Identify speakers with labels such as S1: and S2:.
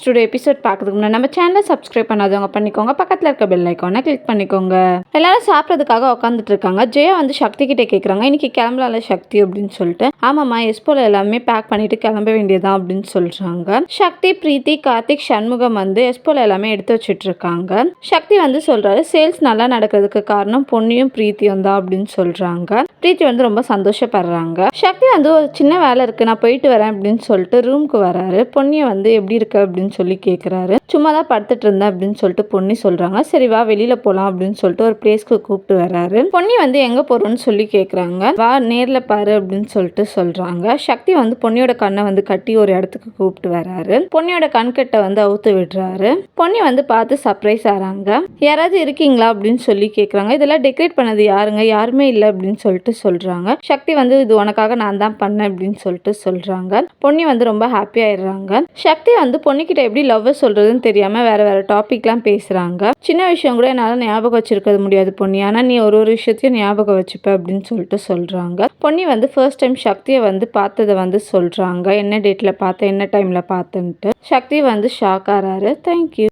S1: Next episode பார்க்கறதுக்கு முன்னாடி நம்ம சேனலை சப்ஸ்கிரைப் பண்ணாதவங்க பண்ணிக்கோங்க, பக்கத்தில் இருக்க பெல் ஐக்கானை கிளிக் பண்ணிக்கோங்க. எல்லாரும் சாப்பிட்றதுக்காக உட்காந்துட்டு இருக்காங்க. ஜெயா வந்து சக்தி கிட்டே கேட்குறாங்க, இன்னைக்கு கிளம்பலாம்ல சக்தி அப்படின்னு சொல்லிட்டு. ஆமாம்மா, எஸ்போல எல்லாமே பேக் பண்ணிட்டு கிளம்ப வேண்டியதான் அப்படின்னு சொல்றாங்க. சக்தி, பிரீத்தி, கார்த்திக், சண்முகம் வந்து எஸ்போல எல்லாமே எடுத்து வச்சுட்டு இருக்காங்க. சக்தி வந்து சொல்றாரு, சேல்ஸ் நல்லா நடக்கிறதுக்கு காரணம் பொன்னியும் பிரீத்தியும் தான் அப்படின்னு சொல்றாங்க. பிரீத்தி வந்து ரொம்ப சந்தோஷப்படுறாங்க. சக்தி வந்து ஒரு சின்ன வேலை இருக்கு, நான் போயிட்டு வரேன் அப்படின்னு சொல்லிட்டு ரூமுக்கு வராரு. பொன்னியை வந்து எப்படி இருக்க அப்படின்னு சொல்லி கேட்குறாரு. சும்மா தான் படுத்துட்டு இருந்தேன் அப்படின்னு சொல்லிட்டு பொன்னி சொல்றாங்க. சரி வா வெளியில போலாம் அப்படின்னு சொல்லிட்டு ஒரு பிளேஸ்க்கு கூப்பிட்டு வராரு. பொன்னி வந்து எங்க போறோம்னு சொல்லி கேட்குறாங்க. வா நேர்ல பாரு அப்படின்னு சொல்லிட்டு சொல்றாங்க. சக்தி வந்து பொன்னியோட கண்ணை வந்து கட்டி ஒரு இடத்துக்கு கூப்பிட்டு வராரு. பொன்னியோட கண்கட்டை வந்து அவுத்து விடுறாரு. பொன்னி வந்து பார்த்து சர்ப்ரைஸ் ஆறாங்க. யாராவது இருக்கீங்களா அப்படின்னு சொல்லி கேட்குறாங்க. இதெல்லாம் டெக்கரேட் பண்ணது யாருங்க, யாருமே இல்லை அப்படின்னு சொல்லிட்டு சொல்றாங்க. சக்தி வந்து இது உனக்காக நான் தான் பண்ணேன் அப்படின்னு சொல்லிட்டு சொல்றாங்க. பொன்னி வந்து ரொம்ப ஹாப்பி ஆயிடுறாங்க. சக்தி வந்து பொன்னிக்கிட்ட எப்படி லவ் சொல்றதுன்னு தெரியாம வேற வேற டாபிக்லாம் பேசுறாங்க. சின்ன விஷயம் கூட என்னால ஞாபகம் வச்சிருக்க முடியாது பொன்னி, ஆனா நீ ஒரு ஒரு விஷயத்தையும் ஞாபகம் வச்சுப்ப அப்படின்னு சொல்லிட்டு சொல்றாங்க. பொன்னி வந்து ஃபர்ஸ்ட் டைம் சக்தியை வந்து பார்த்ததை வந்து சொல்றாங்க. என்ன டேட்ல பார்த்தேன், என்ன டைம்ல பார்த்தேன்ட்டு. சக்தி வந்து ஷாக் ஆறாரு. தேங்க்யூ.